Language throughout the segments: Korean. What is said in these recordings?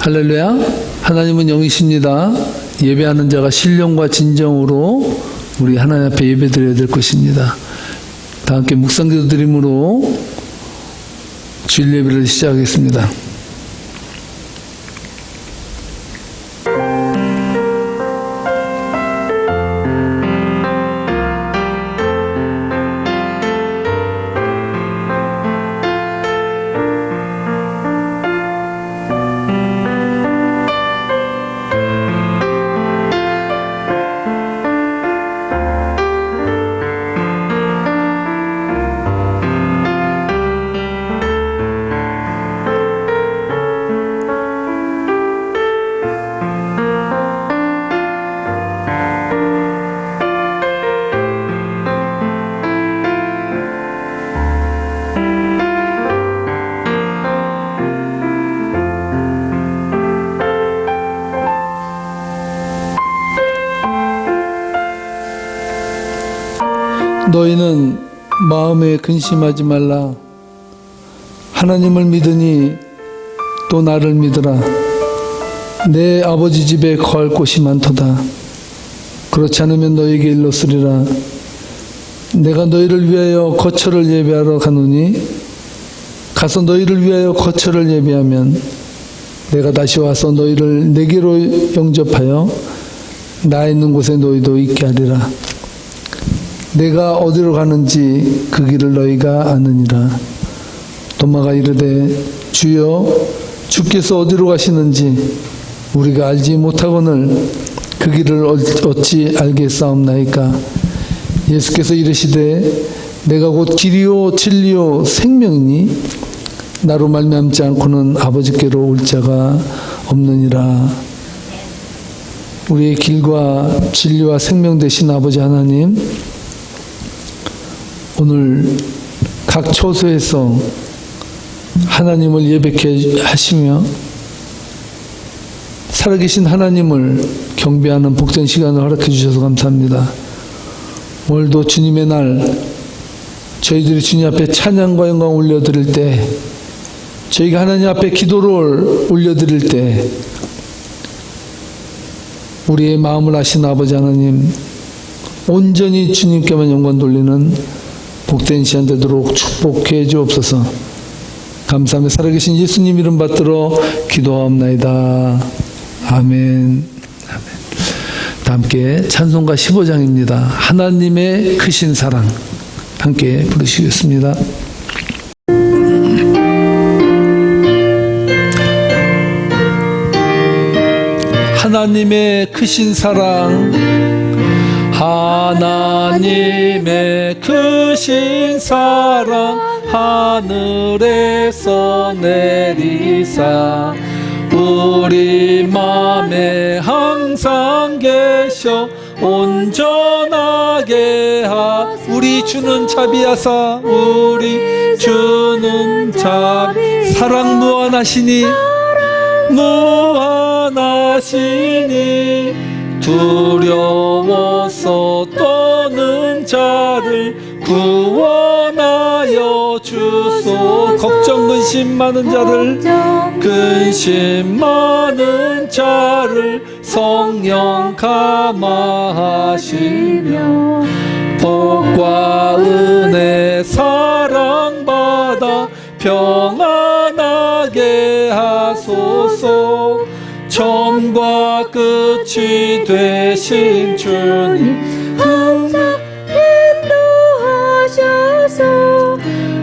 할렐루야. 하나님은 영이십니다. 예배하는 자가 신령과 진정으로 우리 하나님 앞에 예배 드려야 될 것입니다. 다 함께 묵상기도 드림으로 주일 예배를 시작하겠습니다. 너희는 마음에 근심하지 말라. 하나님을 믿으니 또 나를 믿으라. 내 아버지 집에 거할 곳이 많도다. 그렇지 않으면 너희에게 일렀으리라. 내가 너희를 위하여 거처를 예배하러 가노니 가서 너희를 위하여 거처를 예배하면 내가 다시 와서 너희를 내게로 영접하여 나 있는 곳에 너희도 있게 하리라. 내가 어디로 가는지 그 길을 너희가 아느니라. 도마가 이르되 주여 주께서 어디로 가시는지 우리가 알지 못하거늘 그 길을 어찌 알겠사옵나이까. 예수께서 이르시되 내가 곧 길이요 진리요 생명이니 나로 말미암지 않고는 아버지께로 올 자가 없느니라. 우리의 길과 진리와 생명 되신 아버지 하나님, 오늘 각 처소에서 하나님을 예배케 하시며 살아계신 하나님을 경배하는 복된 시간을 허락해 주셔서 감사합니다. 오늘도 주님의 날 저희들이 주님 앞에 찬양과 영광 올려드릴 때, 저희가 하나님 앞에 기도를 올려드릴 때 우리의 마음을 아신 아버지 하나님, 온전히 주님께만 영광 돌리는 복된 시간 되도록 축복해 주옵소서. 감사하며 살아계신 예수님 이름 받들어 기도하옵나이다. 아멘. 다 함께 찬송가 15장입니다. 하나님의 크신 사랑 함께 부르시겠습니다. 하나님의 크신 사랑, 하나님의 크신 사랑 하늘에서 내리사 우리 맘에 항상 계셔 온전하게 우리 주는 자비하사 우리 주는 자비 사랑 무한하시니 두려워서 떠는 자를 구원하여 주소. 걱정 근심 많은 자를 성령 감화하시며 복과 은혜 사랑받아 평안하게 하소서. 처음과 끝이 되신 주님 항상 인도하셔서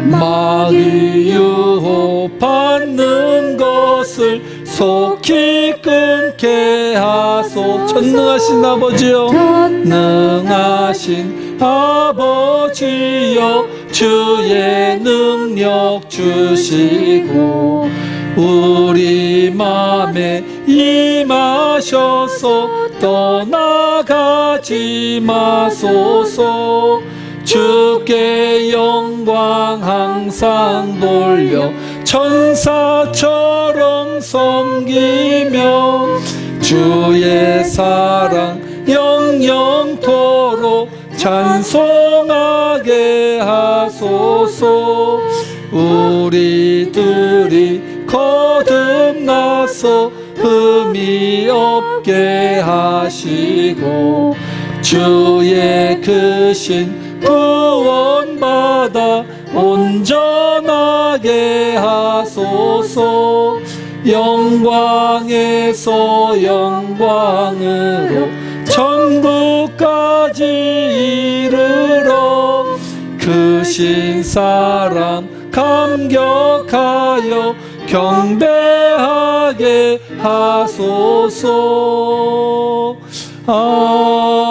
마귀 유혹받는 것을 속히 끊게 하소. 전능하신 아버지여, 전능하신 아버지여, 주의 능력 주시고 우리 맘에 임하셔서 떠나가지 마소서. 주께 영광 항상 돌려 천사처럼 섬기며 주의 사랑 영영토록 찬송하게 하소서. 우리들이 거듭나서 흠이 없게 하시고 주의 크신 구원받아 온전하게 하소서. 영광에서 영광으로 천국까지 이르러 크신 사랑 감격하여 경배하게 하소서. 아멘.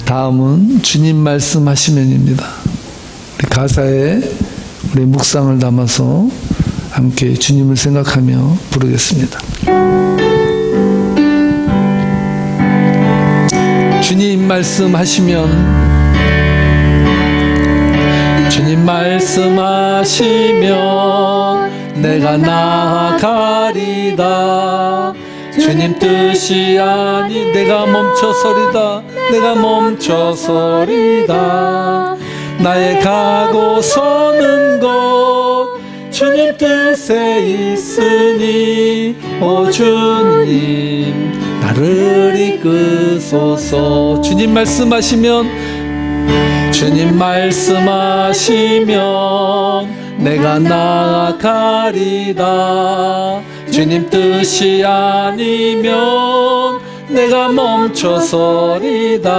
다음은 주님 말씀하시면입니다. 우리 가사에 우리 묵상을 담아서 함께 주님을 생각하며 부르겠습니다. 주님 말씀하시면, 주님 말씀하시면 내가 나아가리다. 주님 뜻이 아니 내가 멈춰서리다. 내가 멈춰서리다. 나의 가고 서는 곳 주님 뜻에 있으니 오 주님 나를 이끄소서. 주님 말씀하시면, 주님 말씀하시면 내가 나아가리다. 주님 뜻이 아니면 내가 멈춰서리다.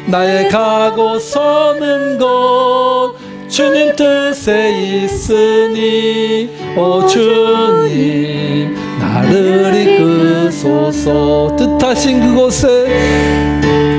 나의 가고 서는 곳 주님 뜻에 있으니 오 주님 나를 이끄소서. 뜻하신 그곳에,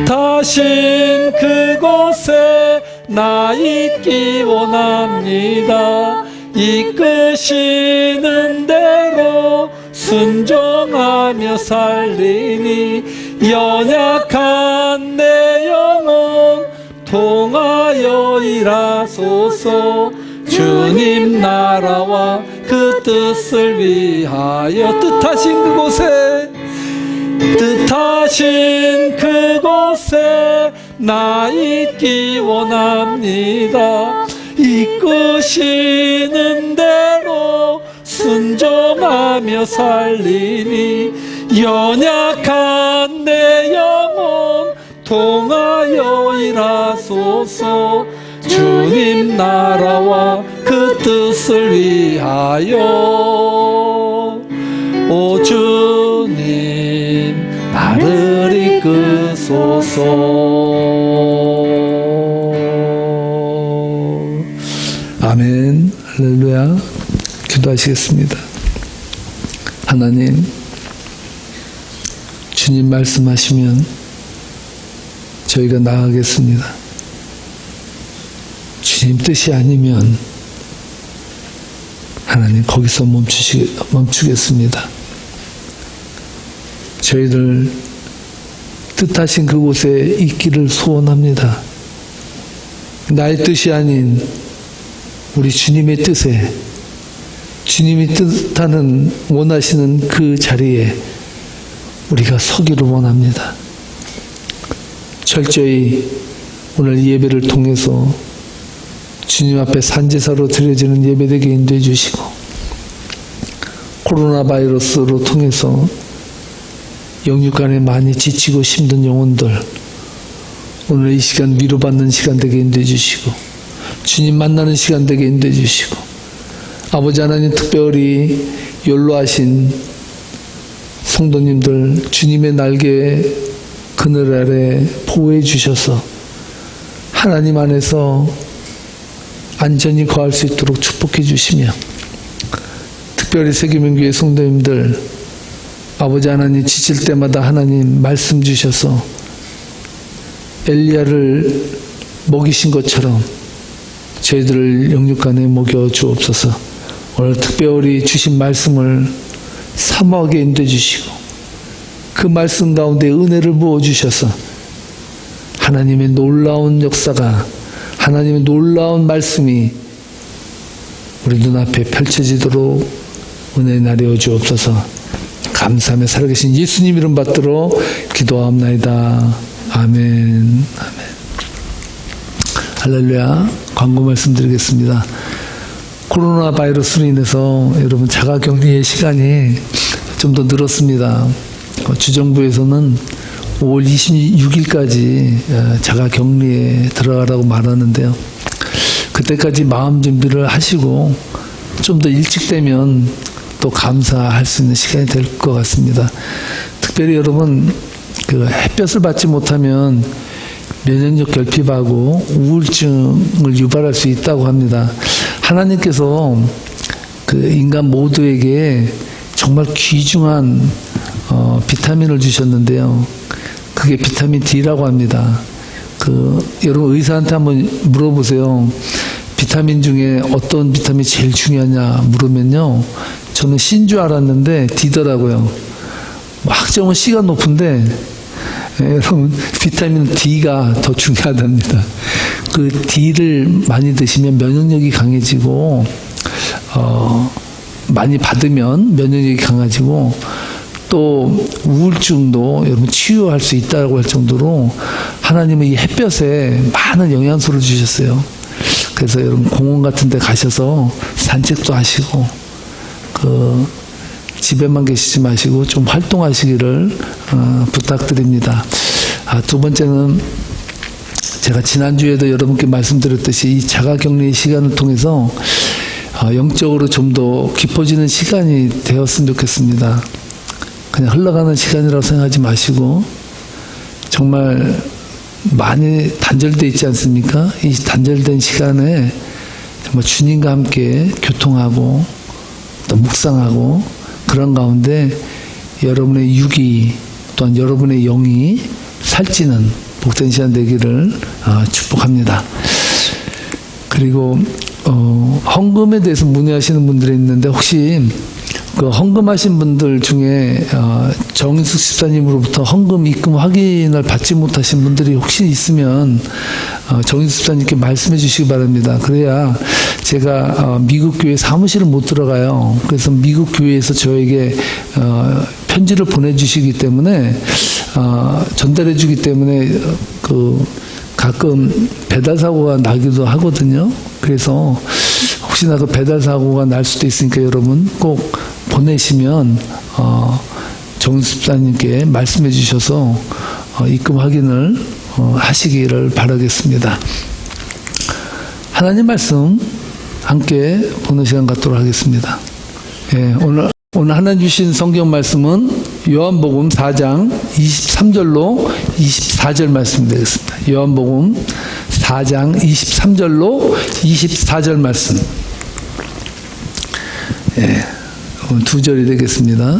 뜻하신 그곳에 나 있기 원합니다. 이끄시는 대로 순종하며 살리니 연약한 내 영혼 통하여 일하소서. 주님 나라와 그 뜻을 위하여 뜻하신 그곳에, 뜻하신 그곳에 나 있기 원합니다. 이끄시는 대로 순종하며 살리니 연약한 내 영혼 통하여 일하소서. 주님 나라와 그 뜻을 위하여 오 주님 나를 이끄소서. 아멘. 할렐루야. 기도하시겠습니다. 하나님, 주님 말씀하시면 저희가 나아가겠습니다. 주님 뜻이 아니면 하나님 거기서 멈추겠습니다. 저희들 뜻하신 그곳에 있기를 소원합니다. 나의 뜻이 아닌 우리 주님의 뜻에, 주님이 뜻하는 원하시는 그 자리에 우리가 서기를 원합니다. 철저히 오늘 이 예배를 통해서 주님 앞에 산제사로 드려지는 예배되게 인도해 주시고, 코로나 바이러스로 통해서 영육간에 많이 지치고 힘든 영혼들 오늘 이 시간 위로받는 시간 되게 인도해 주시고, 주님 만나는 시간 되게 인도해 주시고, 아버지 하나님 특별히 연로하신 성도님들 주님의 날개 그늘 아래 보호해 주셔서 하나님 안에서 안전히 거할 수 있도록 축복해 주시며, 특별히 세계명교회 성도님들 아버지 하나님 지칠 때마다 하나님 말씀 주셔서 엘리야를 먹이신 것처럼 저희들을 영육간에 먹여 주옵소서. 오늘 특별히 주신 말씀을 사모하게 인도해 주시고 그 말씀 가운데 은혜를 부어 주셔서 하나님의 놀라운 역사가, 하나님의 놀라운 말씀이 우리 눈앞에 펼쳐지도록 은혜 나려 주옵소서. 감사하며 살아계신 예수님 이름 받들어 기도하옵나이다. 아멘. 아멘. 할렐루야. 광고 말씀드리겠습니다. 코로나 바이러스로 인해서 여러분 자가격리의 시간이 좀 더 늘었습니다. 주정부에서는 5월 26일까지 자가격리에 들어가라고 말하는데요. 그때까지 마음 준비를 하시고 좀 더 일찍 되면 또 감사할 수 있는 시간이 될 것 같습니다. 특별히 여러분 그 햇볕을 받지 못하면 면역력 결핍하고 우울증을 유발할 수 있다고 합니다. 하나님께서 그 인간 모두에게 정말 귀중한 비타민을 주셨는데요. 그게 비타민 D라고 합니다. 여러분 의사한테 한번 물어보세요. 비타민 중에 어떤 비타민이 제일 중요하냐 물으면요. 저는 C인 줄 알았는데 D더라고요. 학점은 C가 높은데 여러분 비타민 D가 더 중요하답니다. 그 D를 많이 드시면 면역력이 강해지고 많이 받으면 면역력이 강해지고 또 우울증도 여러분 치유할 수 있다고 할 정도로 하나님은 이 햇볕에 많은 영양소를 주셨어요. 그래서 여러분 공원 같은 데 가셔서 산책도 하시고 집에만 계시지 마시고 좀 활동하시기를 부탁드립니다. 두 번째는 제가 지난주에도 여러분께 말씀드렸듯이 이 자가격리 시간을 통해서 영적으로 좀 더 깊어지는 시간이 되었으면 좋겠습니다. 그냥 흘러가는 시간이라고 생각하지 마시고 정말 많이 단절되어 있지 않습니까? 이 단절된 시간에 정말 주님과 함께 교통하고 또 묵상하고 그런 가운데 여러분의 육이 또한 여러분의 영이 살찌는 복된 시간 되기를 축복합니다. 그리고 헌금에 대해서 문의하시는 분들이 있는데 혹시 그 헌금하신 분들 중에 정인숙 집사님으로부터 헌금 입금 확인을 받지 못하신 분들이 혹시 있으면 정인숙 집사님께 말씀해 주시기 바랍니다. 그래야 제가 미국 교회 사무실을 못 들어가요. 그래서 미국 교회에서 저에게 편지를 보내주시기 때문에 전달해 주기 때문에 가끔 배달 사고가 나기도 하거든요. 그래서 혹시나 그 배달 사고가 날 수도 있으니까 여러분 꼭 보내시면 정인숙 집사님께 말씀해 주셔서 입금 확인을 하시기를 바라겠습니다. 하나님 말씀 함께 보는 시간 갖도록 하겠습니다. 예, 오늘 하나님 주신 성경 말씀은 요한복음 4장 23절로 24절 말씀이 되겠습니다. 요한복음 4장 23절로 24절 말씀. 예, 오늘 두 절이 되겠습니다.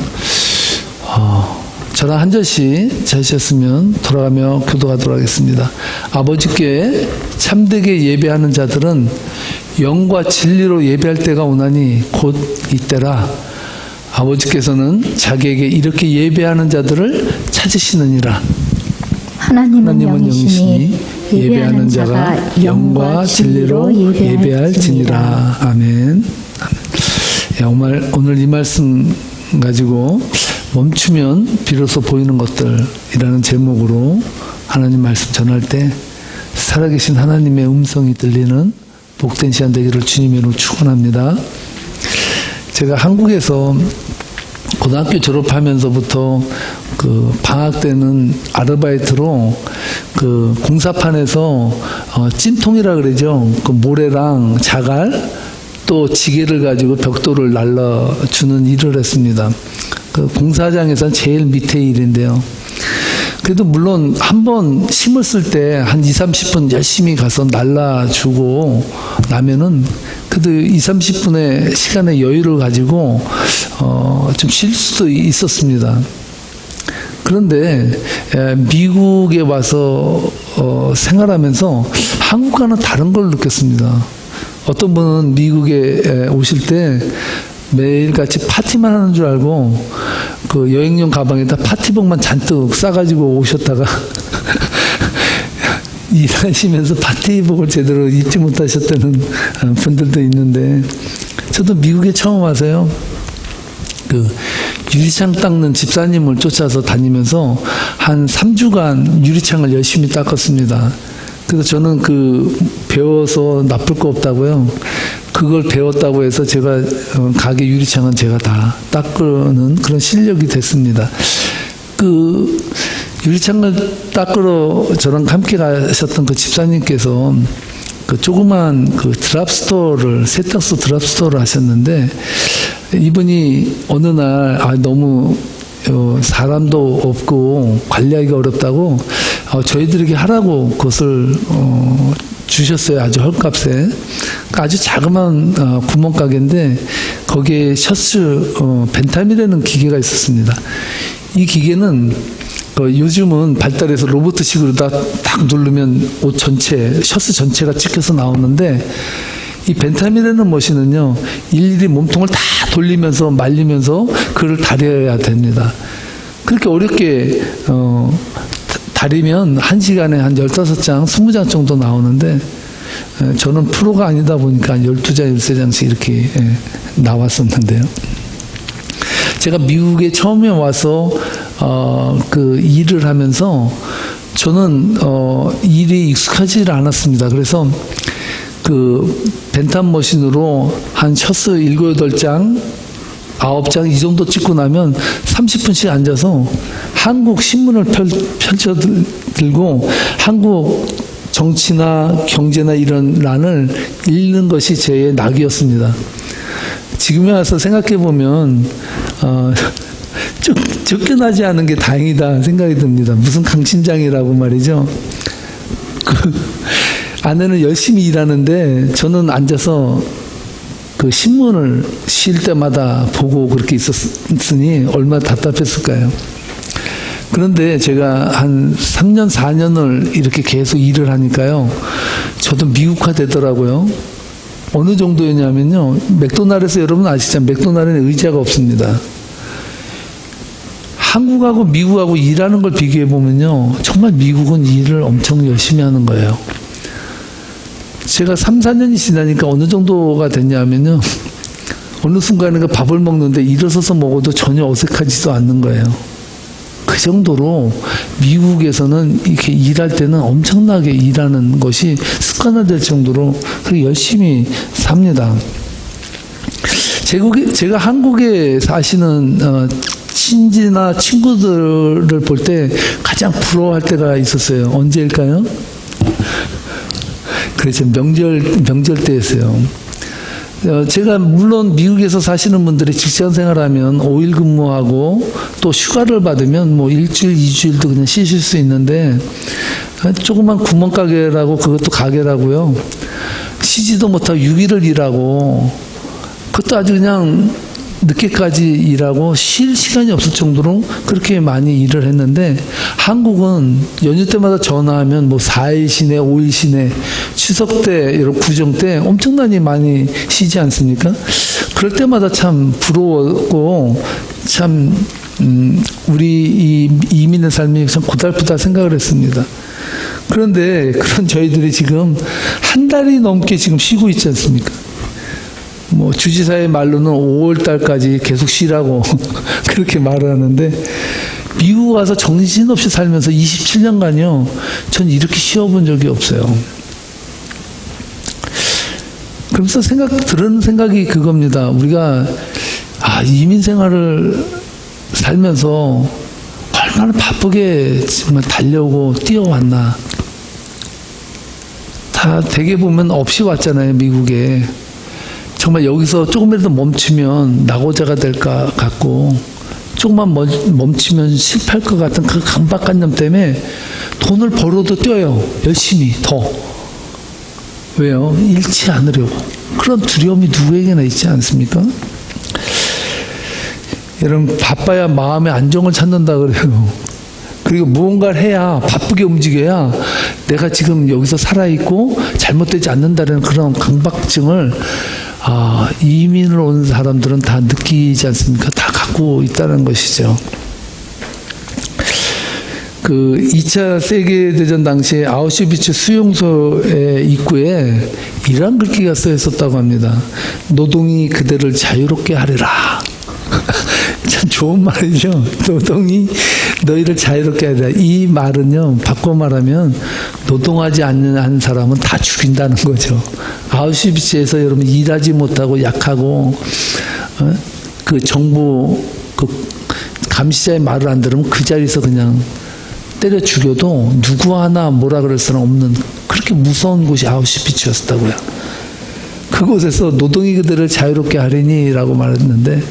저랑 한 절씩 자셨으면 돌아가며 교도하도록 하겠습니다. 아버지께 참되게 예배하는 자들은 영과 진리로 예배할 때가 오나니 곧 이때라. 아버지께서는 자기에게 이렇게 예배하는 자들을 찾으시느니라. 하나님은 영이시니 예배하는 자가 영과 진리로 예배할지니라. 아멘. 오늘 이 말씀 가지고 멈추면 비로소 보이는 것들이라는 제목으로 하나님 말씀 전할 때 살아계신 하나님의 음성이 들리는 복된 시간 되기를 주님으로 축원합니다. 제가 한국에서 고등학교 졸업하면서부터 방학 때는 아르바이트로 공사판에서 찜통이라 그러죠. 모래랑 자갈 또 지게를 가지고 벽돌을 날라주는 일을 했습니다. 공사장에서는 제일 밑에 일인데요. 그래도 물론 한번 심었을 때 한 20-30분 열심히 가서 날라주고 나면은 그래도 20-30분의 시간의 여유를 가지고 좀 쉴 수도 있었습니다. 그런데 미국에 와서 생활하면서 한국과는 다른 걸 느꼈습니다. 어떤 분은 미국에 오실 때 매일같이 파티만 하는 줄 알고 여행용 가방에다 파티복만 잔뜩 싸가지고 오셨다가 일하시면서 파티복을 제대로 입지 못하셨다는 분들도 있는데, 저도 미국에 처음 와서요, 그 유리창 닦는 집사님을 쫓아서 다니면서 한 3주간 유리창을 열심히 닦았습니다. 그래서 저는 배워서 나쁠 거 없다고요. 그걸 배웠다고 해서 제가 가게 유리창은 제가 다 닦는 그런 실력이 됐습니다. 유리창을 닦으러 저랑 함께 가셨던 그 집사님께서 조그만 드랍스토어를, 세탁소 드랍스토어를 하셨는데, 이분이 어느 날 너무 사람도 없고 관리하기가 어렵다고 저희들에게 하라고 그것을 주셨어요. 아주 헐값에. 아주 자그마한 구멍가게인데 거기에 셔츠 벤탐이라는 기계가 있었습니다. 이 기계는 요즘은 발달해서 로봇식으로 딱 누르면 옷 전체, 셔츠 전체가 찍혀서 나오는데, 이 벤탐이라는 머신은요, 일일이 몸통을 다 돌리면서 말리면서 그걸 다려야 됩니다. 그렇게 어렵게 다리면 1시간에 한 15장, 20장 정도 나오는데, 저는 프로가 아니다 보니까 12장, 13장씩 이렇게 나왔었는데요. 제가 미국에 처음에 와서 일을 하면서 저는 일이 익숙하지 않았습니다. 그래서 벤탐 머신으로 한 셔츠 7, 8장, 9장 이 정도 찍고 나면 30분씩 앉아서 한국 신문을 펼쳐 들고 한국 정치나 경제나 이런 란을 읽는 것이 제 낙이었습니다. 지금에 와서 생각해 보면 쫓겨나지 않은 게 다행이다 생각이 듭니다. 무슨 강심장이라고 말이죠. 아내는 열심히 일하는데 저는 앉아서 신문을 쉴 때마다 보고 그렇게 있었으니 얼마나 답답했을까요? 그런데 제가 한 3년, 4년을 이렇게 계속 일을 하니까요, 저도 미국화 되더라고요. 어느 정도였냐면요, 맥도날드에서 여러분 아시죠? 맥도날드는 의자가 없습니다. 한국하고 미국하고 일하는 걸 비교해 보면요, 정말 미국은 일을 엄청 열심히 하는 거예요. 제가 3, 4년이 지나니까 어느 정도가 됐냐면요, 어느 순간에 밥을 먹는데 일어서서 먹어도 전혀 어색하지도 않는 거예요. 그 정도로 미국에서는 이렇게 일할 때는 엄청나게 일하는 것이 습관화될 정도로 그렇게 열심히 삽니다. 제가 한국에 사시는 친지나 친구들을 볼 때 가장 부러워할 때가 있었어요. 언제일까요? 그래서 명절 때였어요. 제가 물론 미국에서 사시는 분들이 직장 생활하면 5일 근무하고 또 휴가를 받으면 뭐 일주일, 2주일도 그냥 쉬실 수 있는데, 조그만 구멍가게라고, 그것도 가게라고요, 쉬지도 못하고 6일을 일하고, 그것도 아주 그냥 늦게까지 일하고 쉴 시간이 없을 정도로 그렇게 많이 일을 했는데, 한국은 연휴 때마다 전화하면 뭐 4일 쉬네, 5일 쉬네, 추석 때, 이런 구정 때 엄청나게 많이 쉬지 않습니까? 그럴 때마다 참 부러웠고, 참, 우리 이 이민의 삶이 참 고달프다 생각을 했습니다. 그런데 그런 저희들이 지금 한 달이 넘게 지금 쉬고 있지 않습니까? 뭐 주지사의 말로는 5월 달까지 계속 쉬라고 그렇게 말을 하는데, 미국 와서 정신없이 살면서 27년간요, 전 이렇게 쉬어본 적이 없어요. 그러면서 들은 생각이 그겁니다. 우리가 이민 생활을 살면서 얼마나 바쁘게 정말 달려오고 뛰어왔나. 다 대개 보면 없이 왔잖아요, 미국에. 정말 여기서 조금이라도 멈추면 낙오자가 될 것 같고, 조금만 멈추면 실패할 것 같은 그 강박관념 때문에 돈을 벌어도 뛰어요. 열심히 더. 왜요? 잃지 않으려고. 그런 두려움이 누구에게나 있지 않습니까? 여러분, 바빠야 마음의 안정을 찾는다 그래요. 그리고 무언가를 해야, 바쁘게 움직여야 내가 지금 여기서 살아있고 잘못되지 않는다는 그런 강박증을 이민을 온 사람들은 다 느끼지 않습니까? 다 갖고 있다는 것이죠. 그 2차 세계대전 당시에 아우슈비츠 수용소의 입구에 이러한 글귀가 써 있었다고 합니다. 노동이 그대를 자유롭게 하리라. 참 좋은 말이죠. 노동이 너희를 자유롭게 하리라. 이 말은요, 바꿔 말하면 노동하지 않는 한 사람은 다 죽인다는 거죠. 아우슈비츠에서 여러분 일하지 못하고 약하고 그 정부 그 감시자의 말을 안 들으면 그 자리에서 그냥 때려 죽여도 누구 하나 뭐라 그럴 사람 없는 그렇게 무서운 곳이 아우슈비츠였다고요. 그곳에서 노동이 그들을 자유롭게 하리니라고 말했는데,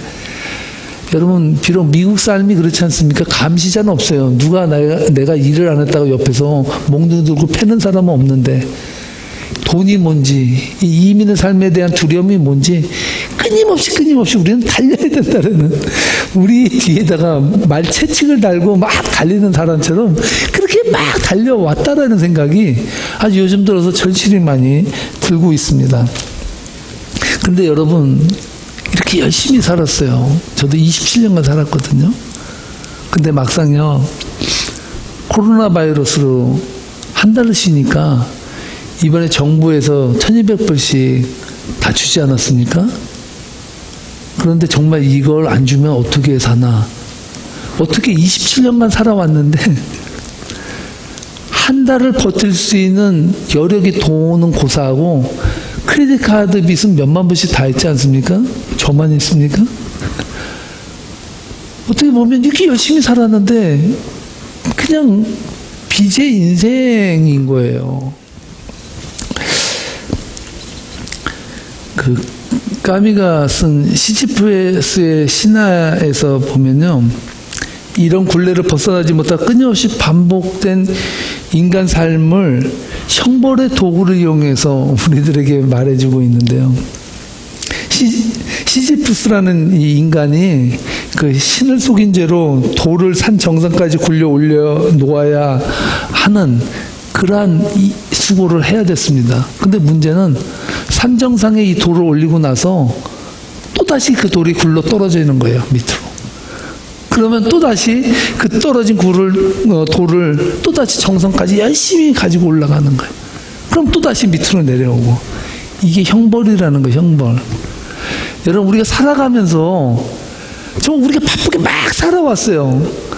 여러분 비록 미국 삶이 그렇지 않습니까? 감시자는 없어요. 누가 내가 일을 안 했다고 옆에서 몽둥이 들고 패는 사람은 없는데, 돈이 뭔지, 이 이민의 삶에 대한 두려움이 뭔지 끊임없이 우리는 달려야 된다는, 우리 뒤에다가 말 채찍을 달고 막 달리는 사람처럼 그렇게 막 달려왔다라는 생각이 아주 요즘 들어서 절실히 많이 들고 있습니다. 근데 여러분 이렇게 열심히 살았어요. 저도 27년간 살았거든요. 근데 막상요, 코로나 바이러스로 한 달을 쉬니까 이번에 정부에서 1,200불씩 다 주지 않았습니까? 그런데 정말 이걸 안 주면 어떻게 사나? 어떻게 27년간 살아왔는데 한 달을 버틸 수 있는 여력이 도는 고사하고 크레딧 카드 빚은 몇만 불씩 다 있지 않습니까? 저만 있습니까? 어떻게 보면 이렇게 열심히 살았는데 그냥 빚의 인생인 거예요. 그 까미가 쓴 시지프스의 신화에서 보면요, 이런 굴레를 벗어나지 못하고 끊임없이 반복된 인간 삶을 형벌의 도구를 이용해서 우리들에게 말해주고 있는데요. 시지프스라는 이 인간이 그 신을 속인 죄로 돌을 산 정상까지 굴려 올려 놓아야 하는 그러한 수고를 해야 됐습니다. 근데 문제는 산 정상에 이 돌을 올리고 나서 또다시 그 돌이 굴러 떨어져 있는 거예요, 밑으로. 그러면 또다시 그 떨어진 돌을 또다시 정상까지 열심히 가지고 올라가는 거예요. 그럼 또다시 밑으로 내려오고. 이게 형벌이라는 거예요, 형벌. 여러분, 우리가 살아가면서 정말 우리가 바쁘게 막 살아왔어요.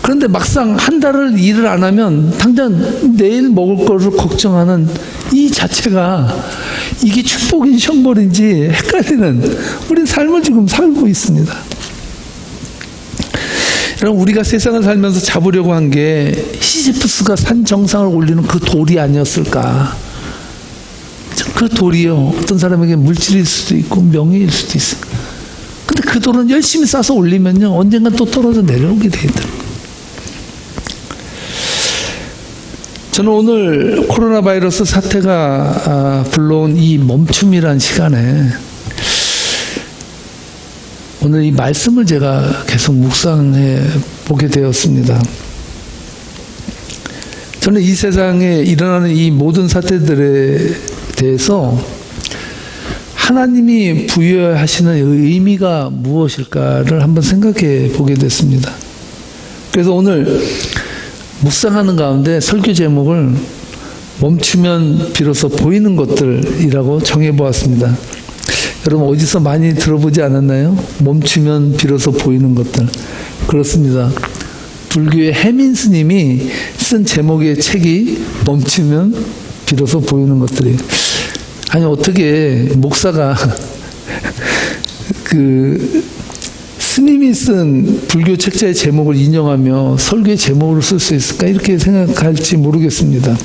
그런데 막상 한 달을 일을 안 하면 당장 내일 먹을 거를 걱정하는 이 자체가 이게 축복인지 형벌인지 헷갈리는 우리 삶을 지금 살고 있습니다. 여러분, 우리가 세상을 살면서 잡으려고 한 게 시지프스가 산 정상을 올리는 그 돌이 아니었을까? 그 돌이요, 어떤 사람에게 물질일 수도 있고 명예일 수도 있어요. 근데 그 돌은 열심히 싸서 올리면요, 언젠간 또 떨어져 내려오게 돼 있더라고요. 저는 오늘 코로나 바이러스 사태가 불러온 이 멈춤이란 시간에 오늘 이 말씀을 제가 계속 묵상해 보게 되었습니다. 저는 이 세상에 일어나는 이 모든 사태들에 대해서 하나님이 부여하시는 의미가 무엇일까를 한번 생각해 보게 됐습니다. 그래서 오늘 묵상하는 가운데 설교 제목을 멈추면 비로소 보이는 것들이라고 정해보았습니다. 여러분, 어디서 많이 들어보지 않았나요? 멈추면 비로소 보이는 것들. 그렇습니다. 불교의 해민 스님이 쓴 제목의 책이 멈추면 비로소 보이는 것들이에요. 아니, 어떻게 목사가 스님이 쓴 불교 책자의 제목을 인용하며 설교의 제목으로 쓸 수 있을까? 이렇게 생각할지 모르겠습니다.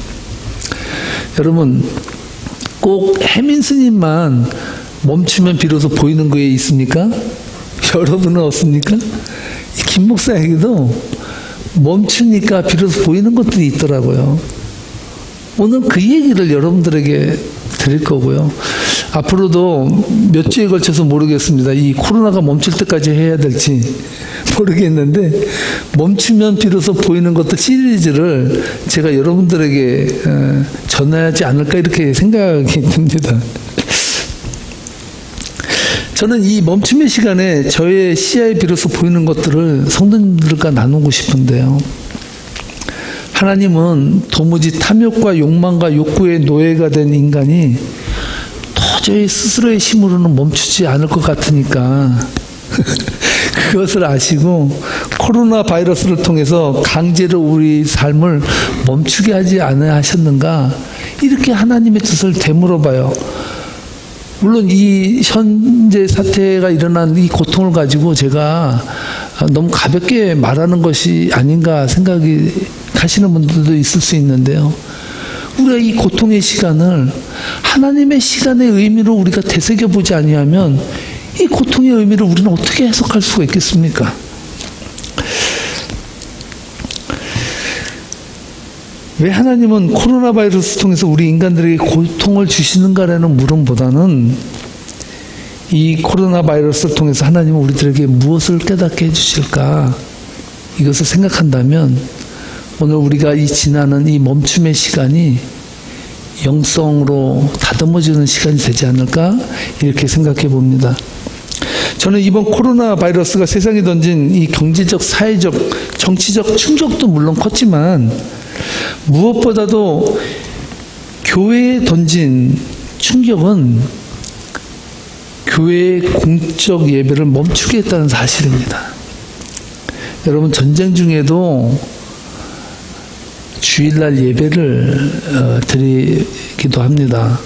여러분, 꼭 해민 스님만 멈추면 비로소 보이는 거에 있습니까? 여러분은 없습니까? 김 목사에게도 멈추니까 비로소 보이는 것들이 있더라고요. 오늘 그 얘기를 여러분들에게 드릴 거고요. 앞으로도 몇 주에 걸쳐서 모르겠습니다. 이 코로나가 멈출 때까지 해야 될지 모르겠는데, 멈추면 비로소 보이는 것들 시리즈를 제가 여러분들에게 전하지 않을까 이렇게 생각이 듭니다. 저는 이 멈춤의 시간에 저의 시야에 비로소 보이는 것들을 성도님들과 나누고 싶은데요. 하나님은 도무지 탐욕과 욕망과 욕구의 노예가 된 인간이 도저히 스스로의 힘으로는 멈추지 않을 것 같으니까 그것을 아시고 코로나 바이러스를 통해서 강제로 우리 삶을 멈추게 하지 않으셨는가, 이렇게 하나님의 뜻을 되물어봐요. 물론 이 현재 사태가 일어난 이 고통을 가지고 제가 너무 가볍게 말하는 것이 아닌가 생각이 가시는 분들도 있을 수 있는데요. 우리가 이 고통의 시간을 하나님의 시간의 의미로 우리가 되새겨보지 아니하면 이 고통의 의미를 우리는 어떻게 해석할 수가 있겠습니까? 왜 하나님은 코로나 바이러스 통해서 우리 인간들에게 고통을 주시는가라는 물음보다는 이 코로나 바이러스를 통해서 하나님은 우리들에게 무엇을 깨닫게 해주실까, 이것을 생각한다면 오늘 우리가 이 지나는 이 멈춤의 시간이 영성으로 다듬어지는 시간이 되지 않을까, 이렇게 생각해 봅니다. 저는 이번 코로나 바이러스가 세상에 던진 이 경제적, 사회적, 정치적 충격도 물론 컸지만 무엇보다도 교회에 던진 충격은 교회의 공적 예배를 멈추게 했다는 사실입니다. 여러분, 전쟁 중에도 주일날 예배를 드리기도 합니다.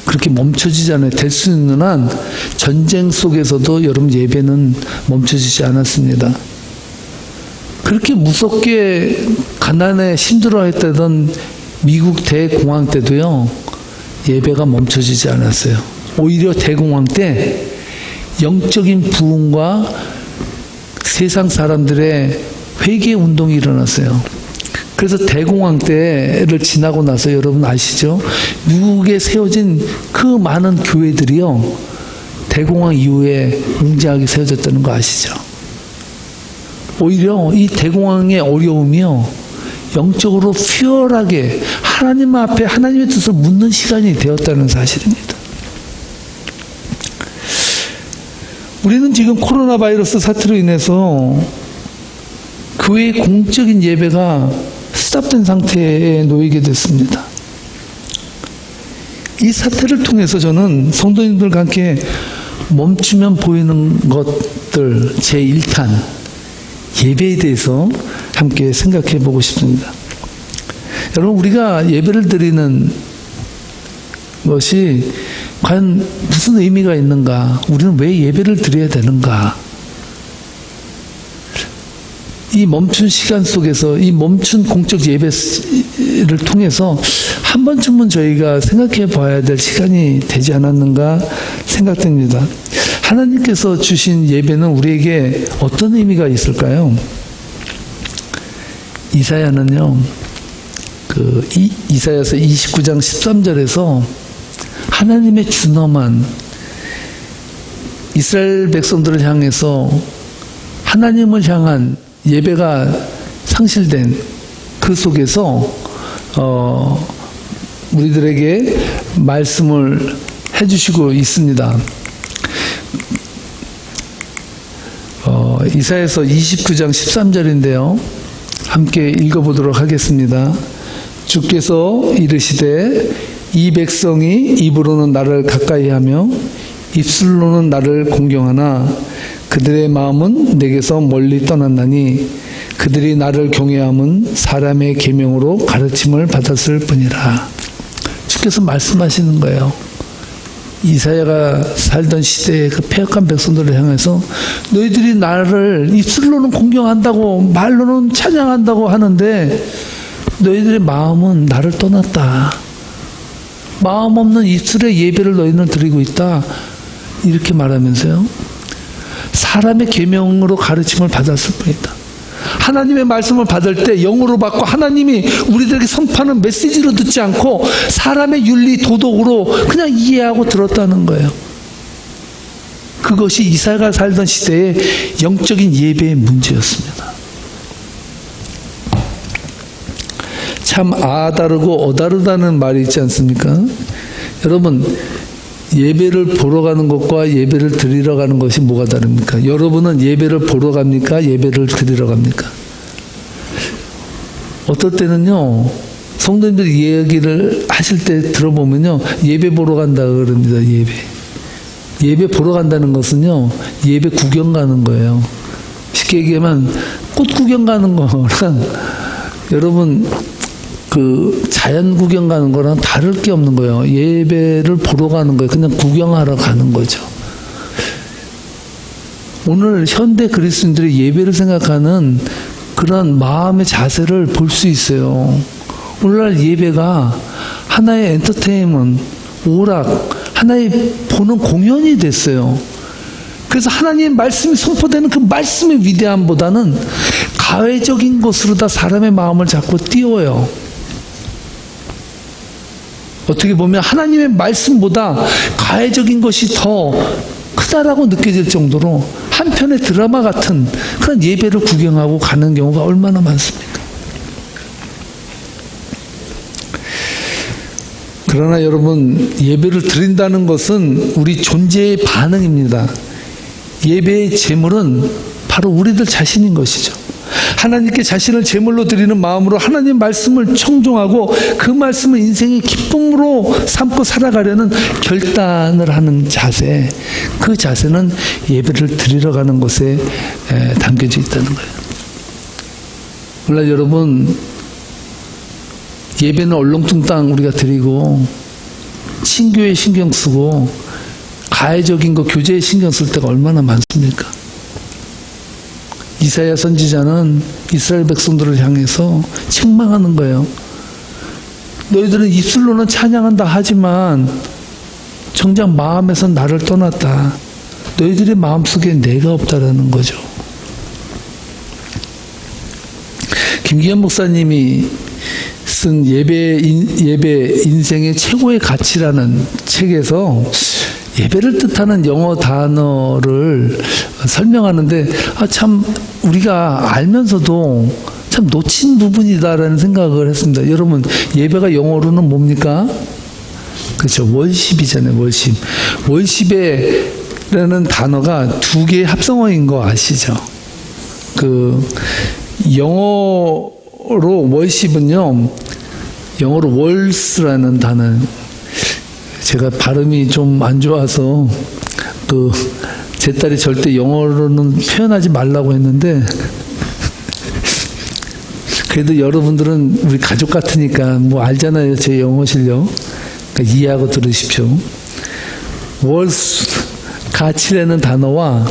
그렇게 멈춰지지 않아요. 될 수 있는 한 전쟁 속에서도 여러분 예배는 멈춰지지 않았습니다. 그렇게 무섭게 가난에 힘들어했다던 미국 대공황 때도요, 예배가 멈춰지지 않았어요. 오히려 대공황 때 영적인 부흥과 세상 사람들의 회개 운동이 일어났어요. 그래서 대공황 때를 지나고 나서 여러분 아시죠? 미국에 세워진 그 많은 교회들이요, 대공황 이후에 웅장하게 세워졌다는 거 아시죠? 오히려 이 대공황의 어려움이요, 영적으로 퓨어하게 하나님 앞에 하나님의 뜻을 묻는 시간이 되었다는 사실입니다. 우리는 지금 코로나 바이러스 사태로 인해서 교회의 공적인 예배가 스탑된 상태에 놓이게 됐습니다. 이 사태를 통해서 저는 성도님들과 함께 멈추면 보이는 것들 제1탄 예배에 대해서 함께 생각해 보고 싶습니다. 여러분, 우리가 예배를 드리는 것이 과연 무슨 의미가 있는가? 우리는 왜 예배를 드려야 되는가? 이 멈춘 시간 속에서 이 멈춘 공적 예배를 통해서 한 번쯤은 저희가 생각해 봐야 될 시간이 되지 않았는가 생각됩니다. 하나님께서 주신 예배는 우리에게 어떤 의미가 있을까요? 이사야는요, 이사야서 29장 13절에서 하나님의 준엄한 이스라엘 백성들을 향해서 하나님을 향한 예배가 상실된 그 속에서 우리들에게 말씀을 해주시고 있습니다. 이사야서 29장 13절인데요. 함께 읽어보도록 하겠습니다. 주께서 이르시되 이 백성이 입으로는 나를 가까이하며 입술로는 나를 공경하나 그들의 마음은 내게서 멀리 떠났나니 그들이 나를 경외함은 사람의 계명으로 가르침을 받았을 뿐이라. 주께서 말씀하시는 거예요. 이사야가 살던 시대의 그 패역한 백성들을 향해서 너희들이 나를 입술로는 공경한다고 말로는 찬양한다고 하는데 너희들의 마음은 나를 떠났다. 마음 없는 입술의 예배를 너희는 드리고 있다. 이렇게 말하면서요, 사람의 계명으로 가르침을 받았을 뿐이다. 하나님의 말씀을 받을 때 영으로 받고 하나님이 우리들에게 선포하는 메시지로 듣지 않고 사람의 윤리 도덕으로 그냥 이해하고 들었다는 거예요. 그것이 이사야가 살던 시대의 영적인 예배의 문제였습니다. 참 아다르고 어다르다는 말이 있지 않습니까? 여러분, 예배를 보러 가는 것과 예배를 드리러 가는 것이 뭐가 다릅니까? 여러분은 예배를 보러 갑니까? 예배를 드리러 갑니까? 어떨 때는요, 성도님들이 얘기를 하실 때 들어보면요, 예배 보러 간다 그럽니다. 예배 보러 간다는 것은요, 예배 구경 가는 거예요. 쉽게 얘기하면 꽃 구경 가는 거랑 여러분 그 자연 구경 가는 거랑 다를 게 없는 거예요. 예배를 보러 가는 거예요. 그냥 구경하러 가는 거죠. 오늘 현대 그리스도인들의 예배를 생각하는 그런 마음의 자세를 볼 수 있어요. 오늘날 예배가 하나의 엔터테인먼트, 오락, 하나의 보는 공연이 됐어요. 그래서 하나님의 말씀이 선포되는 그 말씀의 위대함보다는 가외적인 것으로 다 사람의 마음을 자꾸 띄워요. 어떻게 보면 하나님의 말씀보다 가외적인 것이 더 크다라고 느껴질 정도로 한편의 드라마 같은 그런 예배를 구경하고 가는 경우가 얼마나 많습니까? 그러나 여러분, 예배를 드린다는 것은 우리 존재의 반응입니다. 예배의 제물은 바로 우리들 자신인 것이죠. 하나님께 자신을 제물로 드리는 마음으로 하나님 말씀을 청종하고 그 말씀을 인생의 기쁨으로 삼고 살아가려는 결단을 하는 자세, 그 자세는 예배를 드리러 가는 것에 담겨져 있다는 거예요. 물론 여러분, 예배는 얼렁뚱땅 우리가 드리고 친교에 신경 쓰고 가해적인 거 교제에 신경 쓸 때가 얼마나 많습니까? 이사야 선지자는 이스라엘 백성들을 향해서 책망하는 거예요. 너희들은 입술로는 찬양한다 하지만 정작 마음에선 나를 떠났다. 너희들의 마음속에 내가 없다라는 거죠. 김기현 목사님이 쓴 예배 인생의 최고의 가치라는 책에서 예배를 뜻하는 영어 단어를 설명하는데 참 우리가 알면서도 참 놓친 부분이다라는 생각을 했습니다. 여러분, 예배가 영어로는 뭡니까? 그렇죠. 월십이잖아요. 월십이라는 단어가 두 개의 합성어인 거 아시죠? 그 영어로 월십은요, 영어로 월스라는 단어, 제가 발음이 좀 안 좋아서 제 딸이 절대 영어로는 표현하지 말라고 했는데 그래도 여러분들은 우리 가족 같으니까 뭐 알잖아요. 제 영어 실력. 그러니까 이해하고 들으십시오. 월스, 가치라는 단어와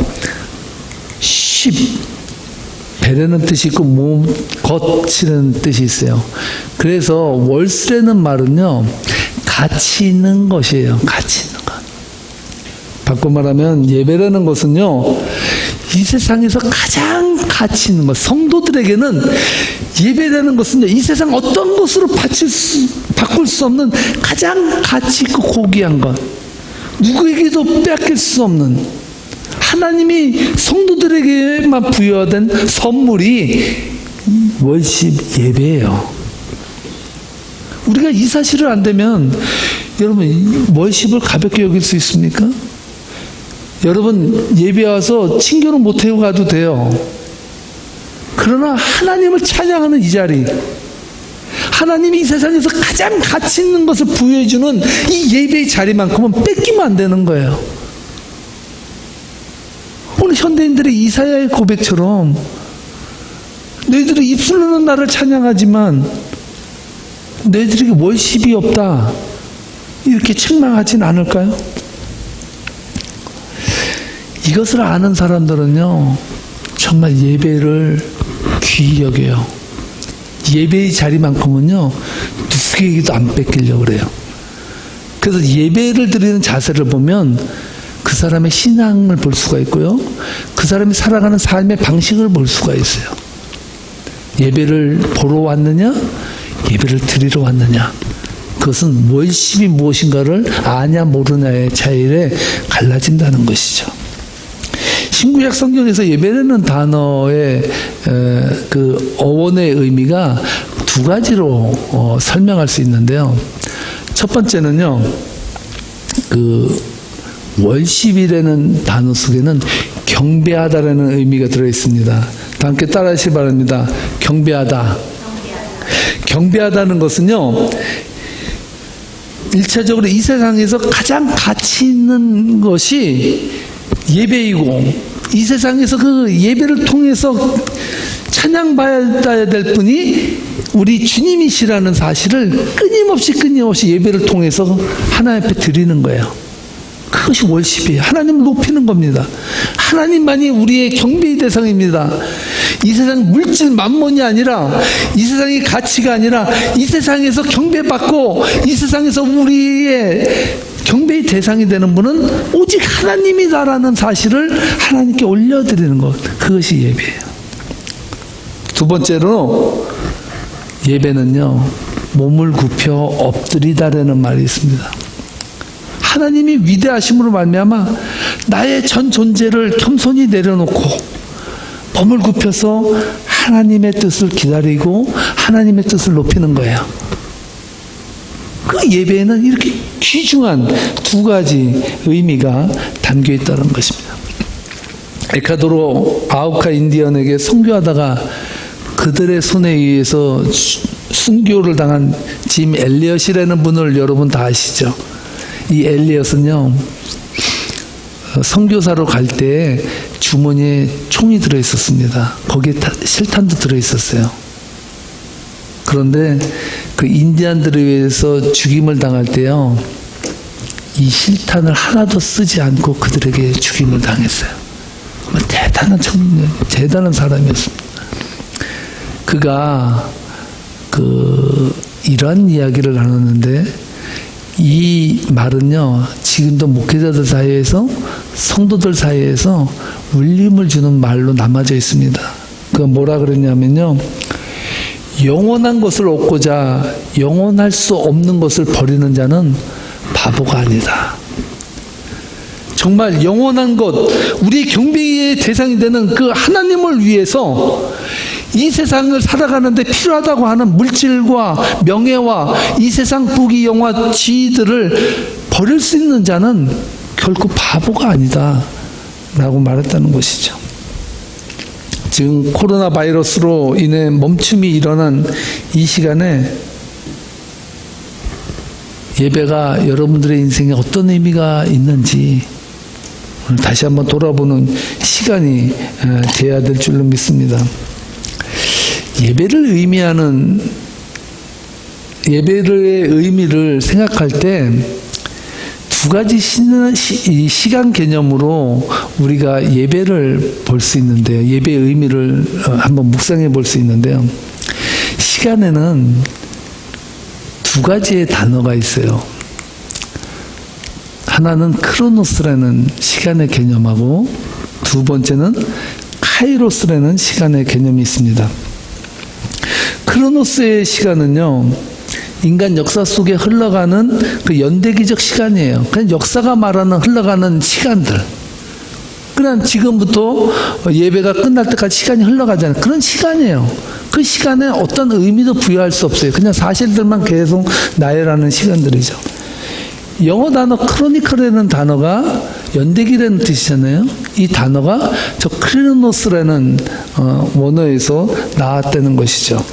배라는 뜻이 있고 겉이라는 뜻이 있어요. 그래서 월스라는 말은요, 가치 있는 것이에요. 가치 있는 것. 바꿔 말하면 예배라는 것은요, 이 세상에서 가장 가치 있는 것. 성도들에게는 예배라는 것은요, 이 세상 어떤 것으로 바꿀 수 없는 가장 가치 있고 고귀한 것. 누구에게도 빼앗길 수 없는 하나님이 성도들에게만 부여된 선물이 월십 예배예요. 우리가 이 사실을 안 되면 여러분, 월십을 가볍게 여길 수 있습니까? 여러분, 예배 와서 친교는 못하고 가도 돼요. 그러나 하나님을 찬양하는 이 자리, 하나님이 이 세상에서 가장 가치 있는 것을 부여해주는 이 예배의 자리만큼은 뺏기면 안 되는 거예요. 오늘 현대인들의 이사야의 고백처럼 너희들은 입술로는 나를 찬양하지만 너희들에게 월십이 없다, 이렇게 책망하진 않을까요? 이것을 아는 사람들은요, 정말 예배를 귀히 여겨요. 예배의 자리만큼은요, 누구에게도 안 뺏기려고 그래요. 그래서 예배를 드리는 자세를 보면 그 사람의 신앙을 볼 수가 있고요, 그 사람이 살아가는 삶의 방식을 볼 수가 있어요. 예배를 보러 왔느냐, 예배를 드리러 왔느냐, 그것은 월십이 무엇인가를 아냐 모르냐의 차이에 갈라진다는 것이죠. 신구약 성경에서 예배라는 단어의 그 어원의 의미가 두 가지로 설명할 수 있는데요. 첫 번째는요, 그 월십이라는 단어 속에는 경배하다라는 의미가 들어 있습니다. 다 함께 따라하시기 바랍니다. 경배하다. 경배하다는 것은요, 일차적으로 이 세상에서 가장 가치 있는 것이 예배이고, 이 세상에서 그 예배를 통해서 찬양받아야 될 분이 우리 주님이시라는 사실을 끊임없이 예배를 통해서 하나님 앞에 드리는 거예요. 그것이 월십이에요. 하나님을 높이는 겁니다. 하나님만이 우리의 경배의 대상입니다. 이 세상 물질 만몬이 아니라, 이 세상의 가치가 아니라, 이 세상에서 경배받고 이 세상에서 우리의 경배의 대상이 되는 분은 오직 하나님이다라는 사실을 하나님께 올려드리는 것, 그것이 예배예요. 두 번째로, 예배는요, 몸을 굽혀 엎드리다라는 말이 있습니다. 하나님이 위대하심으로 말미암아 나의 전 존재를 겸손히 내려놓고 몸을 굽혀서 하나님의 뜻을 기다리고 하나님의 뜻을 높이는 거예요. 그 예배에는 이렇게 귀중한 두 가지 의미가 담겨 있다는 것입니다. 에콰도르 아우카 인디언에게 선교하다가 그들의 손에 의해서 순교를 당한 짐 엘리엇이라는 분을 여러분 다 아시죠? 이 엘리엇은요, 선교사로 갈 때 주머니에 총이 들어있었습니다. 거기에 실탄도 들어있었어요. 그런데 그 인디안들에 의해서 죽임을 당할 때요, 이 실탄을 하나도 쓰지 않고 그들에게 죽임을 당했어요. 대단한 사람이었습니다. 그가 이러한 이야기를 나눴는데, 이 말은요, 지금도 목회자들 사이에서, 성도들 사이에서 울림을 주는 말로 남아져 있습니다. 그가 뭐라 그랬냐면요, 영원한 것을 얻고자 영원할 수 없는 것을 버리는 자는 바보가 아니다. 정말 영원한 것, 우리의 경배의 대상이 되는 그 하나님을 위해서 이 세상을 살아가는데 필요하다고 하는 물질과 명예와 이 세상 부귀 영화 지위들을 버릴 수 있는 자는 결코 바보가 아니다 라고 말했다는 것이죠. 지금 코로나 바이러스로 인해 멈춤이 일어난 이 시간에 예배가 여러분들의 인생에 어떤 의미가 있는지 오늘 다시 한번 돌아보는 시간이 돼야 될 줄로 믿습니다. 예배를 의미의 의미를 생각할 때 두 가지 시간 개념으로 우리가 예배를 볼 수 있는데요. 예배의 의미를 한번 묵상해 볼 수 있는데요. 시간에는 두 가지의 단어가 있어요. 하나는 크로노스라는 시간의 개념하고 두 번째는 카이로스라는 시간의 개념이 있습니다. 크로노스의 시간은요, 인간 역사 속에 흘러가는 그 연대기적 시간이에요. 그냥 역사가 말하는 흘러가는 시간들. 그냥 지금부터 예배가 끝날 때까지 시간이 흘러가잖아요. 그런 시간이에요. 그 시간에 어떤 의미도 부여할 수 없어요. 그냥 사실들만 계속 나열하는 시간들이죠. 영어 단어 크로니컬이라는 단어가 연대기라는 뜻이잖아요. 이 단어가 저 크로노스라는 원어에서 나왔다는 것이죠.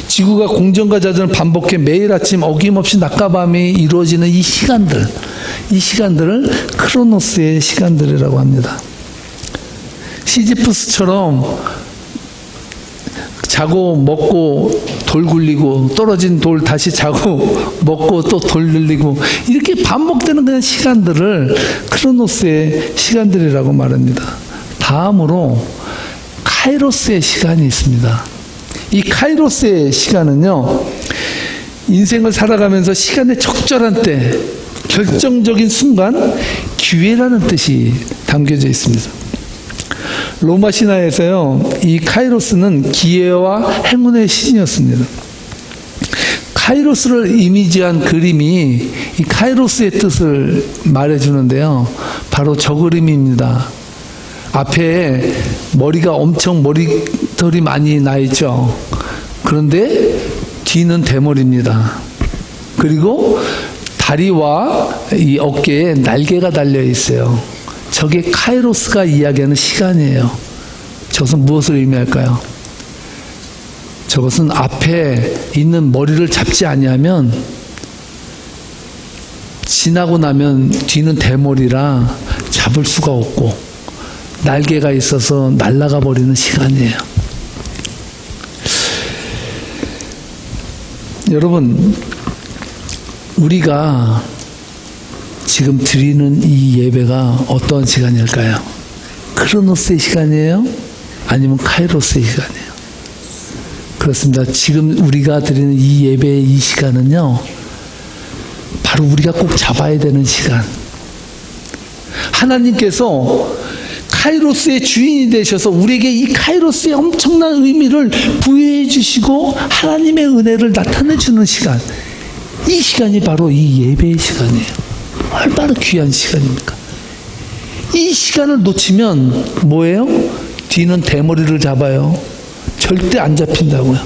지구가 공전과 자전을 반복해 매일 아침 어김없이 낮과 밤이 이루어지는 이 시간들을 크로노스의 시간들이라고 합니다. 시지프스처럼 자고 먹고 돌 굴리고 떨어진 돌 다시 자고 먹고 또 돌 굴리고 이렇게 반복되는 그냥 시간들을 크로노스의 시간들이라고 말합니다. 다음으로 카이로스의 시간이 있습니다. 이 카이로스의 시간은요, 인생을 살아가면서 시간의 적절한 때, 결정적인 순간, 기회라는 뜻이 담겨져 있습니다. 로마 신화에서요, 이 카이로스는 기회와 행운의 신이었습니다. 카이로스를 이미지한 그림이 이 카이로스의 뜻을 말해주는데요, 바로 저 그림입니다. 앞에 머리가 엄청 머리털이 많이 나 있죠. 그런데 뒤는 대머리입니다. 그리고 다리와 이 어깨에 날개가 달려 있어요. 저게 카이로스가 이야기하는 시간이에요. 저것은 무엇을 의미할까요? 저것은 앞에 있는 머리를 잡지 아니하면 지나고 나면 뒤는 대머리라 잡을 수가 없고 날개가 있어서 날아가 버리는 시간이에요. 여러분, 우리가 지금 드리는 이 예배가 어떤 시간일까요? 크로노스의 시간이에요? 아니면 카이로스의 시간이에요? 그렇습니다. 지금 우리가 드리는 이 예배의 이 시간은요, 바로 우리가 꼭 잡아야 되는 시간. 하나님께서 카이로스의 주인이 되셔서 우리에게 이 카이로스의 엄청난 의미를 부여해 주시고 하나님의 은혜를 나타내 주는 시간. 이 시간이 바로 이 예배의 시간이에요. 얼마나 귀한 시간입니까? 이 시간을 놓치면 뭐예요? 뒤는 대머리를 잡아요. 절대 안 잡힌다고요.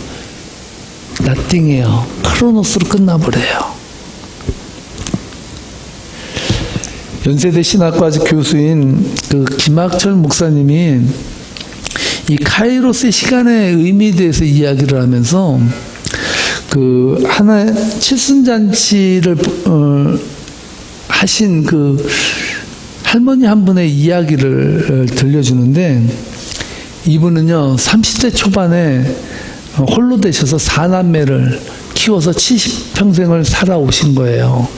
나띵이에요. 크로노스로 끝나버려요. 연세대 신학과 교수인 그 김학철 목사님이 이 카이로스의 시간의 의미에 대해서 이야기를 하면서 그 하나의 칠순잔치를 하신 그 할머니 한 분의 이야기를 들려주는데, 이분은요 30대 초반에 홀로 되셔서 4남매를 키워서 70평생을 살아오신 거예요.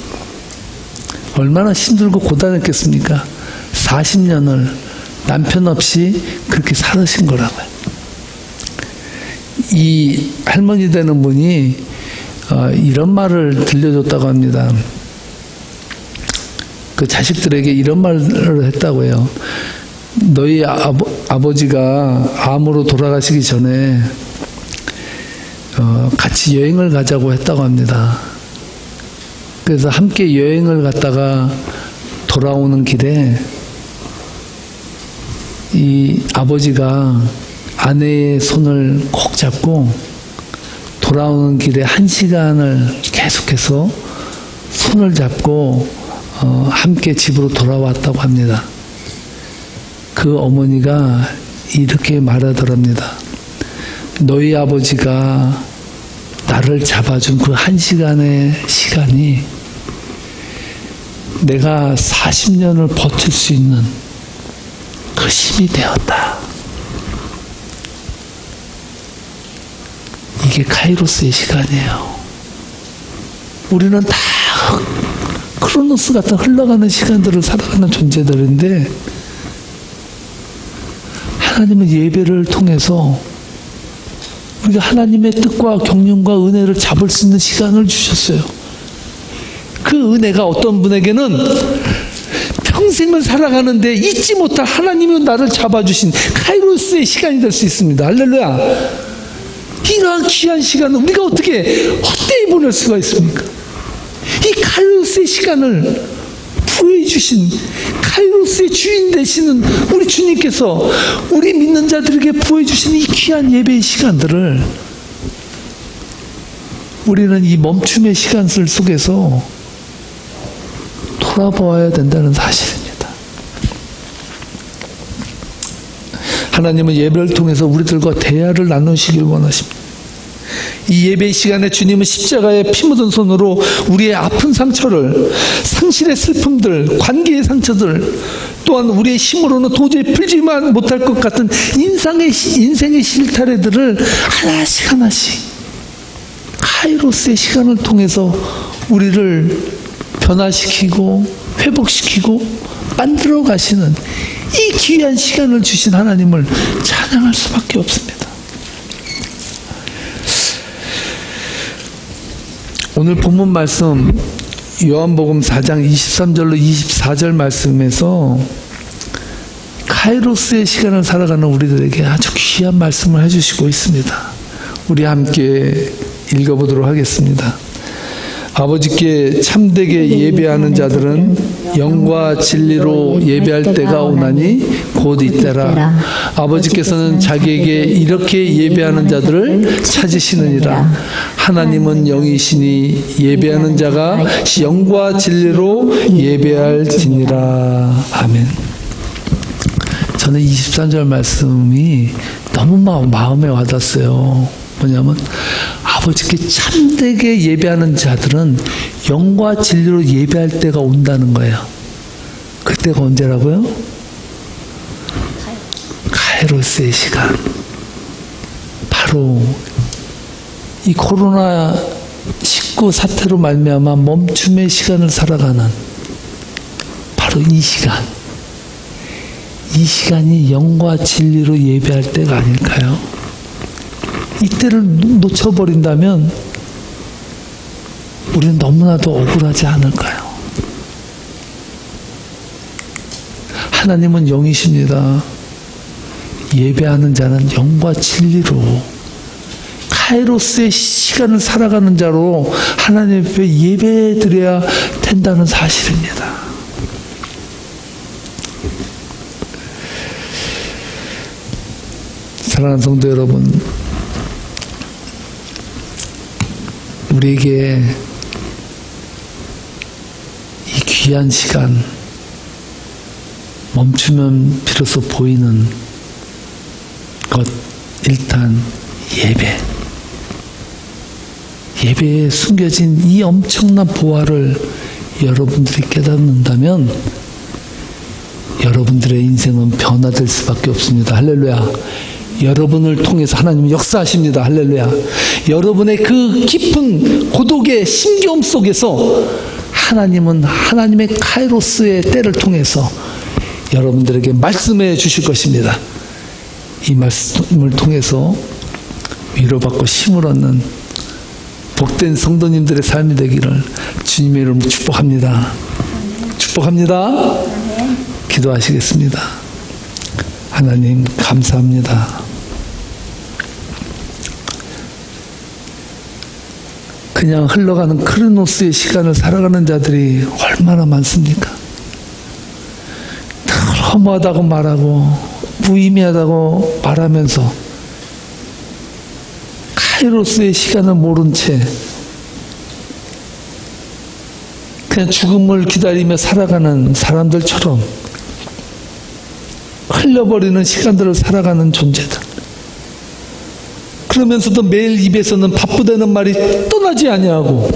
얼마나 힘들고 고단했겠습니까? 40년을 남편 없이 그렇게 살으신 거라고요. 이 할머니 되는 분이 이런 말을 들려줬다고 합니다. 그 자식들에게 이런 말을 했다고 해요. 너희 아버지가 암으로 돌아가시기 전에 같이 여행을 가자고 했다고 합니다. 그래서 함께 여행을 갔다가 돌아오는 길에 이 아버지가 아내의 손을 꼭 잡고 돌아오는 길에 1시간을 계속해서 손을 잡고 함께 집으로 돌아왔다고 합니다. 그 어머니가 이렇게 말하더랍니다. 너희 아버지가 나를 잡아준 그 1시간의 시간이 내가 40년을 버틸 수 있는 그 힘이 되었다. 이게 카이로스의 시간이에요. 우리는 다 크로노스 같은 흘러가는 시간들을 살아가는 존재들인데, 하나님은 예배를 통해서 우리가 하나님의 뜻과 경륜과 은혜를 잡을 수 있는 시간을 주셨어요. 그 은혜가 어떤 분에게는 평생을 살아가는데 잊지 못할 하나님이 나를 잡아주신 카이로스의 시간이 될 수 있습니다. 할렐루야. 이러한 귀한 시간을 우리가 어떻게 헛되이 보낼 수가 있습니까? 이 카이로스의 시간을 부여해 주신 카이로스의 주인 되시는 우리 주님께서 우리 믿는 자들에게 부여해 주신 이 귀한 예배의 시간들을 우리는 이 멈춤의 시간들 속에서 돌아보아야 된다는 사실입니다. 하나님은 예배를 통해서 우리들과 대화를 나누시길 원하십니다. 이 예배 시간에 주님은 십자가에 피 묻은 손으로 우리의 아픈 상처를, 상실의 슬픔들, 관계의 상처들, 또한 우리의 힘으로는 도저히 풀지만 못할 것 같은 인생의 실타래들을 하나씩 하나씩 카이로스의 시간을 통해서 우리를 변화시키고 회복시키고 만들어 가시는 이 귀한 시간을 주신 하나님을 찬양할 수밖에 없습니다. 오늘 본문 말씀 요한복음 4장 23절로 24절 말씀에서 카이로스의 시간을 살아가는 우리들에게 아주 귀한 말씀을 해주시고 있습니다. 우리 함께 읽어보도록 하겠습니다. 아버지께 참되게 예배하는 자들은 영과 진리로 예배할 때가 오나니 곧 이때라. 아버지께서는 자기에게 이렇게 예배하는 자들을 찾으시느니라. 하나님은 영이시니 예배하는 자가 영과 진리로 예배할지니라. 아멘. 저는 23절 말씀이 너무 마음에 와닿았어요. 뭐냐면 아버지께 참되게 예배하는 자들은 영과 진리로 예배할 때가 온다는 거예요. 그때가 언제라고요? 카이로스의 시간. 바로 이 코로나19 사태로 말미암아 멈춤의 시간을 살아가는 바로 이 시간. 이 시간이 영과 진리로 예배할 때가 아닐까요? 이때를 놓쳐버린다면 우리는 너무나도 억울하지 않을까요? 하나님은 영이십니다. 예배하는 자는 영과 진리로 카이로스의 시간을 살아가는 자로 하나님 앞에 예배드려야 된다는 사실입니다. 사랑하는 성도 여러분, 우리에게 이 귀한 시간, 멈추면 비로소 보이는 것, 일단 예배에 숨겨진 이 엄청난 보화를 여러분들이 깨닫는다면 여러분들의 인생은 변화될 수밖에 없습니다. 할렐루야. 여러분을 통해서 하나님은 역사하십니다. 할렐루야. 여러분의 그 깊은 고독의 심겨움 속에서 하나님은 하나님의 카이로스의 때를 통해서 여러분들에게 말씀해 주실 것입니다. 이 말씀을 통해서 위로받고 힘을 얻는 복된 성도님들의 삶이 되기를 주님의 이름으로 축복합니다. 축복합니다. 기도하시겠습니다. 하나님 감사합니다. 그냥 흘러가는 크로노스의 시간을 살아가는 자들이 얼마나 많습니까? 허무하다고 말하고 무의미하다고 말하면서 카이로스의 시간을 모른 채 그냥 죽음을 기다리며 살아가는 사람들처럼 흘려버리는 시간들을 살아가는 존재들. 그러면서도 매일 입에서는 바쁘다는 말이 떠나지 아니하고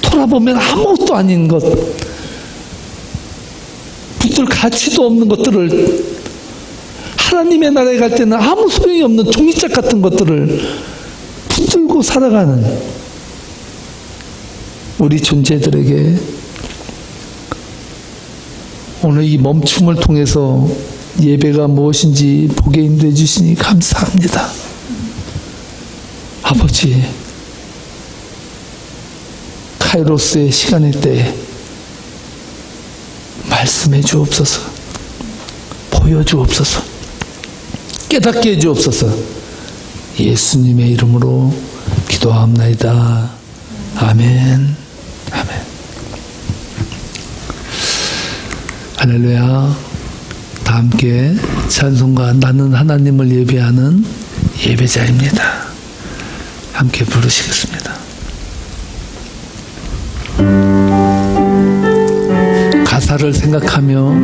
돌아보면 아무것도 아닌 것, 붙들 가치도 없는 것들을, 하나님의 나라에 갈 때는 아무 소용이 없는 종이짝 같은 것들을 붙들고 살아가는 우리 존재들에게 오늘 이 멈춤을 통해서 예배가 무엇인지 보게 인도해 주시니 감사합니다. 아버지, 카이로스의 시간일 때 말씀해 주옵소서, 보여주옵소서, 깨닫게 해 주옵소서. 예수님의 이름으로 기도합나이다. 아멘. 아멘. 할렐루야. 다 함께 찬송가 나는 하나님을 예배하는 예배자입니다. 함께 부르시겠습니다. 가사를 생각하며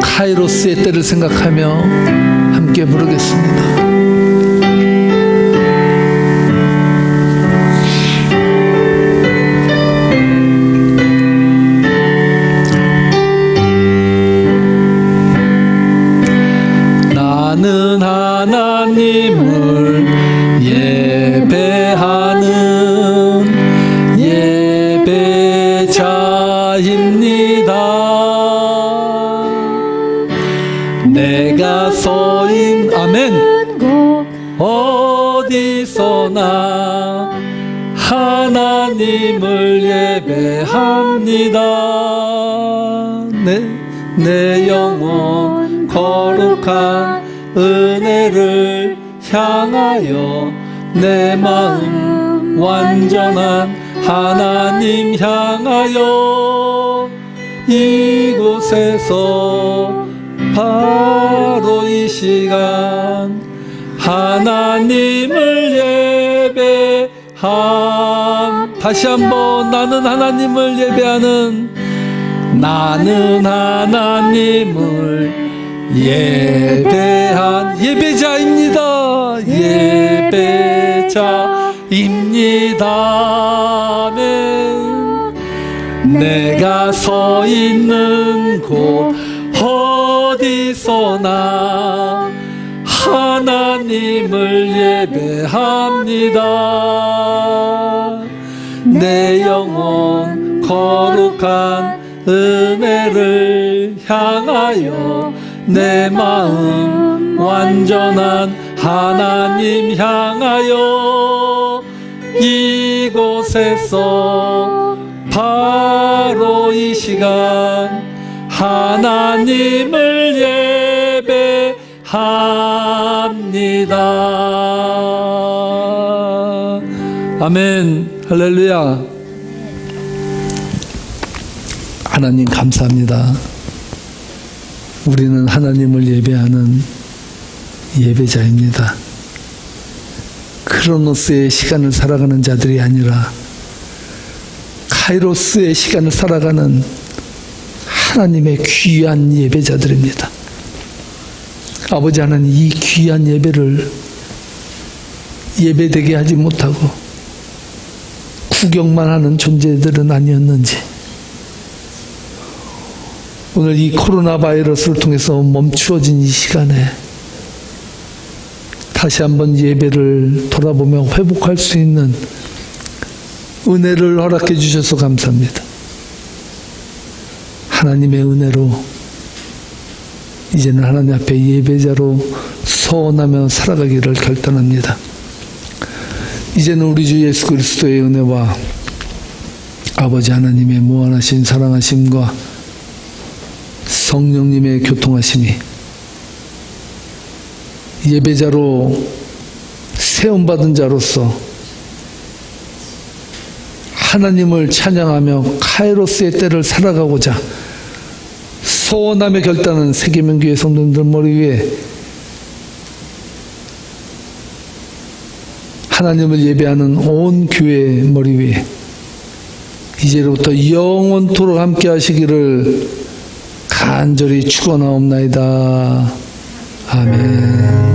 카이로스의 때를 생각하며 함께 부르겠습니다. 나는 하나님을 예배하는 예배자입니다. 내가 서인 아멘 어디서나 하나님을 예배합니다. 내 영혼 거룩한 은혜를 향하여 내 마음 완전한 하나님 향하여 이곳에서 바로 이 시간 하나님을 예배함. 다시 한번 나는 하나님을 예배하는 나는 하나님을 예배한 예배자입니다. 예배 자입니다. 아멘. 내가 서 있는 곳 어디서나 하나님을 예배합니다. 내 영혼 거룩한 은혜를 향하여 내 마음 완전한 하나님 향하여 이곳에서 바로 이 시간 하나님을 예배합니다. 아멘. 할렐루야. 하나님 감사합니다. 우리는 하나님을 예배하는 예배자입니다. 크로노스의 시간을 살아가는 자들이 아니라 카이로스의 시간을 살아가는 하나님의 귀한 예배자들입니다. 아버지 하나님, 이 귀한 예배를 예배되게 하지 못하고 구경만 하는 존재들은 아니었는지, 오늘 이 코로나 바이러스를 통해서 멈추어진 이 시간에 다시 한번 예배를 돌아보며 회복할 수 있는 은혜를 허락해 주셔서 감사합니다. 하나님의 은혜로 이제는 하나님 앞에 예배자로 서원하며 살아가기를 결단합니다. 이제는 우리 주 예수 그리스도의 은혜와 아버지 하나님의 무한하신 사랑하심과 성령님의 교통하심이 예배자로 세움받은 자로서 하나님을 찬양하며 카이로스의 때를 살아가고자 소원하며 결단한 세계명교회 성도님들 머리 위에 하나님을 예배하는 온 교회 머리 위에 이제로부터 영원토록 함께 하시기를 간절히 축원하옵나이다. 아멘.